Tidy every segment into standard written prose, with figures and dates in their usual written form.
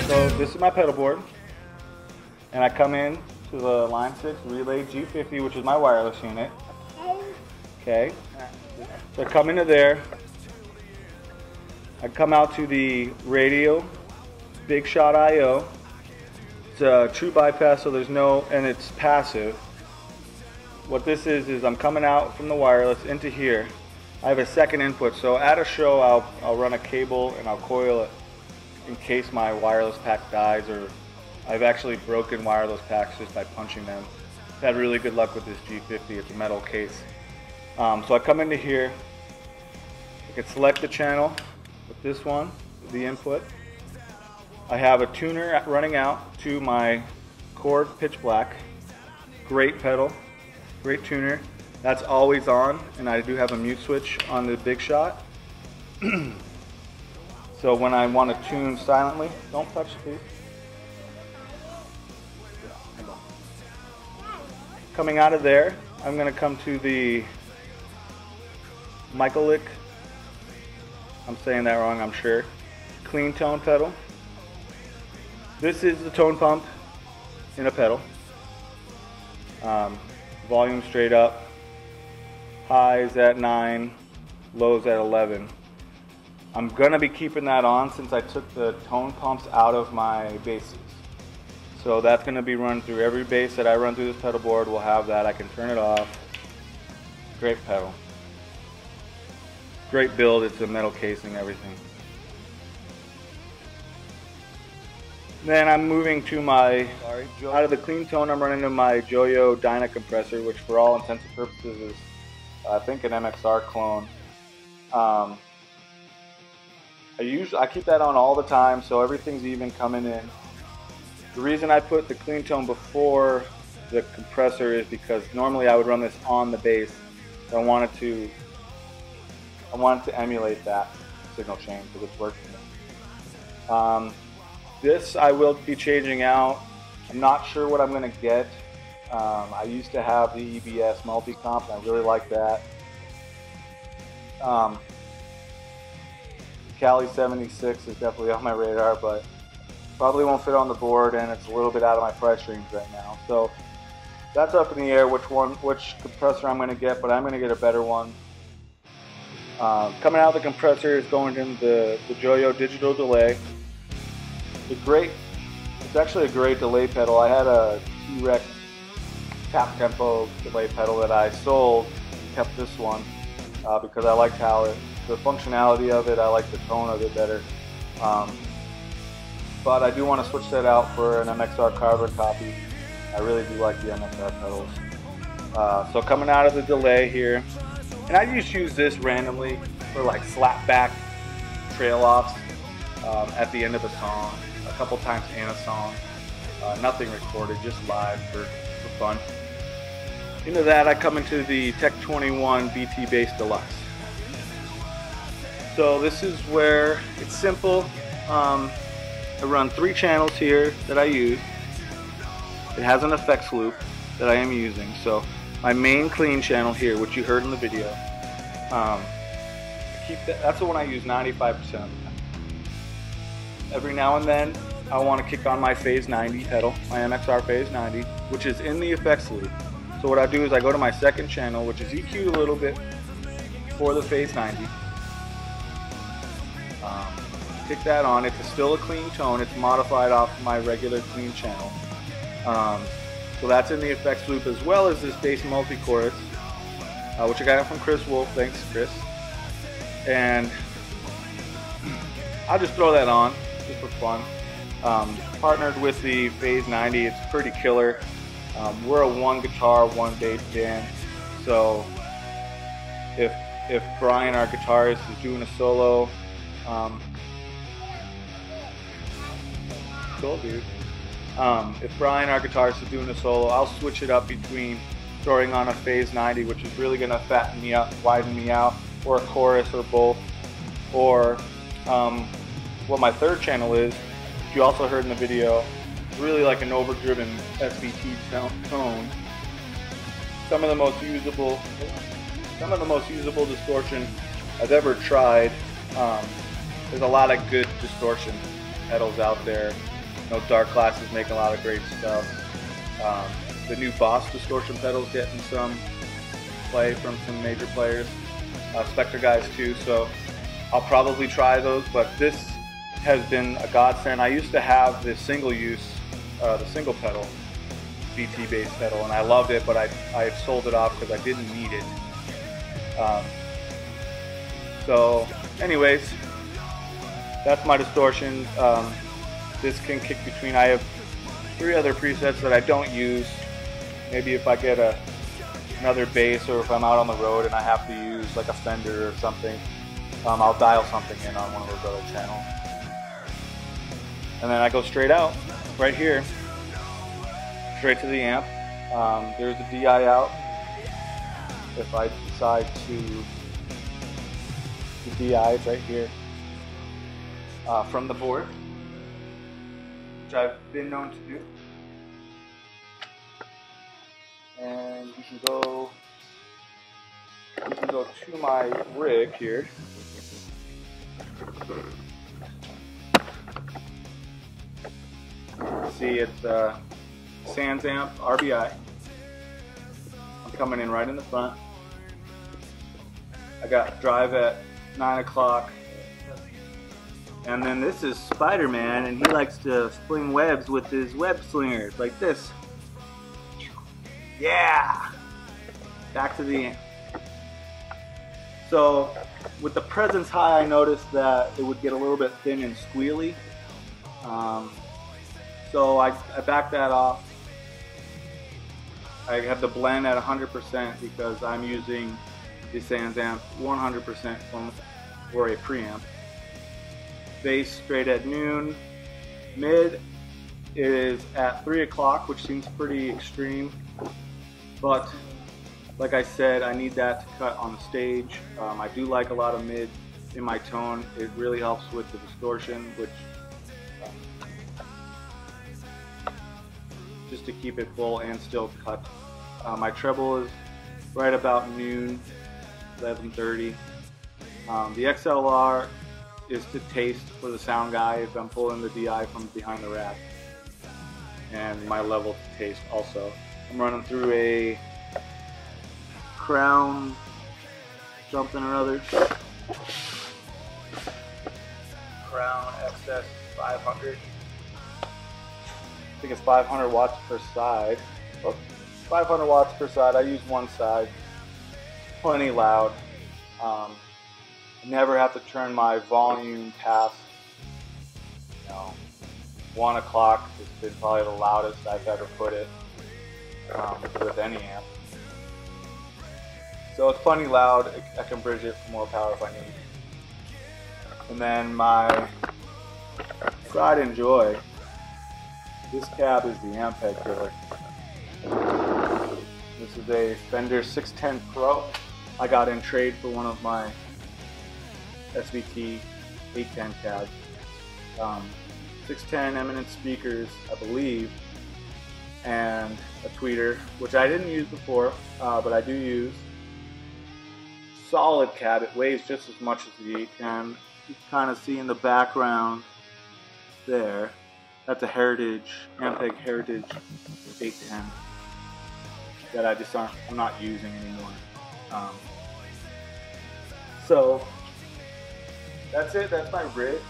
So this is my pedal board, and I come in to the Line 6 Relay G50, which is my wireless unit. Okay, so I come into there. I come out to the radio, Big Shot IO. It's a true bypass, so there's no, and it's passive. What this is I'm coming out from the wireless into here. I have a second input, so at a show I'll run a cable and I'll coil it in case my wireless pack dies, or I've actually broken wireless packs just by punching them. I've had really good luck with this G50, it's a metal case. So I come into here, I can select the channel with this one, the input. I have a tuner running out to my Chord Pitch Black. Great pedal, great tuner. That's always on, and I do have a mute switch on the Big Shot. So when I want to tune silently, don't touch please. Coming out of there, I'm going to come to the Michaelik, I'm saying that wrong I'm sure, clean tone pedal. This is the tone pump in a pedal. Volume straight up, highs at 9, lows at 11. I'm going to be keeping that on since I took the tone pumps out of my basses. So that's going to be run through every bass that I run through this pedal board. Will have that. I can turn it off. Great pedal. Great build. It's a metal casing, everything. Then I'm moving to my, out of the clean tone, I'm running to my Joyo Dyna compressor, which for all intents and purposes is, I think, an MXR clone. I keep that on all the time, so everything's even coming in. The reason I put the clean tone before the compressor is because normally I would run this on the bass. So I wanted to emulate that signal chain because it's working. This I will be changing out. I'm not sure what I'm going to get. I used to have the EBS multi-comp, and I really like that. Cali 76 is definitely on my radar, but probably won't fit on the board, and it's a little bit out of my price range right now. So that's up in the air which compressor I'm going to get, but I'm going to get a better one. Coming out of the compressor is going in the Joyo digital delay. It's actually a great delay pedal. I had a T-Rex tap tempo delay pedal that I sold and kept this one because I liked how the functionality of it, I like the tone of it better. But I do want to switch that out for an MXR carbon copy. I really do like the MXR pedals. So coming out of the delay here, and I just use this randomly for like slap back trail offs at the end of a song, a couple times in a song. Nothing recorded, just live for fun. Into that I come into the Tech 21 BT Bass Deluxe. So this is where it's simple. I run 3 channels here that I use. It has an effects loop that I am using. So my main clean channel here, which you heard in the video, that's the one I use 95% of the time. Every now and then I want to kick on my Phase 90 pedal, my MXR Phase 90, which is in the effects loop. So what I do is I go to my second channel, which is EQ'd a little bit for the Phase 90. Kick that on. It's still a clean tone. It's modified off my regular clean channel. So that's in the effects loop, as well as this bass multi-chorus, which I got from Chris Wolf. Thanks, Chris. And I'll just throw that on just for fun. Partnered with the Phase 90, it's pretty killer. We're a 1 guitar, 1 bass band, so if Brian, our guitarist, is doing a solo, cool dude. If Brian, our guitarist, is doing a solo, I'll switch it up between throwing on a Phase 90, which is really going to fatten me up, widen me out, or a chorus, or both, or what my third channel is, which you also heard in the video, really like an overdriven SVT tone. Some of the most usable distortion I've ever tried. There's a lot of good distortion pedals out there. You know, Dark Class is making a lot of great stuff. The new Boss distortion pedals getting some play from some major players. Spectre guys too, so I'll probably try those, but this has been a godsend. I used to have the single use, the single pedal, BT bass pedal, and I loved it, but I sold it off because I didn't need it. So anyways, that's my distortion. This can kick between, I have 3 other presets that I don't use. Maybe if I get another bass, or if I'm out on the road and I have to use like a Fender or something, I'll dial something in on one of those other channels. And then I go straight out, right here, straight to the amp. There's the DI out. If I decide to, the DI is right here from the board, which I've been known to do. And you can go to my rig here. See, it's Sans amp RBI. I'm coming in right in the front. I got drive at 9 o'clock. And then this is Spider-Man, and he likes to sling webs with his web slingers, like this. Yeah! Back to the amp. So, with the presence high, I noticed that it would get a little bit thin and squealy. So I backed that off. I have the blend at 100% because I'm using the Sans amp 100% for a preamp. Bass straight at noon. Mid is at 3 o'clock, which seems pretty extreme. But like I said, I need that to cut on the stage. I do like a lot of mid in my tone. It really helps with the distortion, which just to keep it full and still cut. My treble is right about noon, 11:30. The XLR is to taste for the sound guy if I'm pulling the DI from behind the rack, and my level to taste also. I'm running through a Crown something or other. Crown XS 500. I think it's 500 watts per side. Well, 500 watts per side. I use one side. Plenty loud. Never have to turn my volume past, 1 o'clock. It's been probably the loudest I've ever put it with any amp. So it's plenty loud. I can bridge it for more power if I need. And then my pride and joy. This cab is the amp head killer. This is a Fender 610 Pro. I got in trade for one of my SVT 810 cabs. 610 eminent speakers, I believe, and a tweeter, which I didn't use before, but I do use. Solid cab. It weighs just as much as the 810. You can kind of see in the background there. That's a Heritage, Ampeg Heritage 810 that I'm not using anymore. So that's it. That's my rig,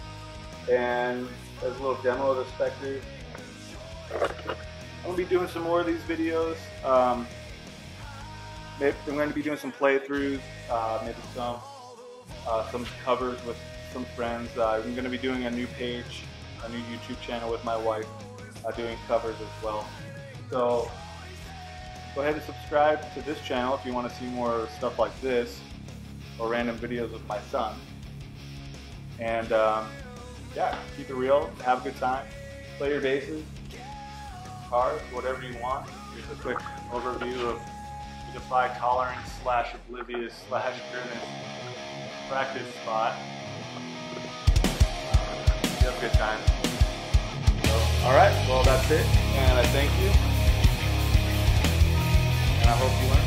and there's a little demo of the Spectre. I'm gonna be doing some more of these videos. I'm going to be doing some playthroughs, maybe some covers with some friends. I'm going to be doing a new page, a new YouTube channel with my wife, doing covers as well. So go ahead and subscribe to this channel if you want to see more stuff like this, or random videos with my son. And yeah, keep it real, have a good time, play your basses, cars, whatever you want. Here's a quick overview of the Defy Tolerance / Oblivious / Grimace practice spot. You have a good time. So, alright, well that's it, and I thank you, and I hope you learned.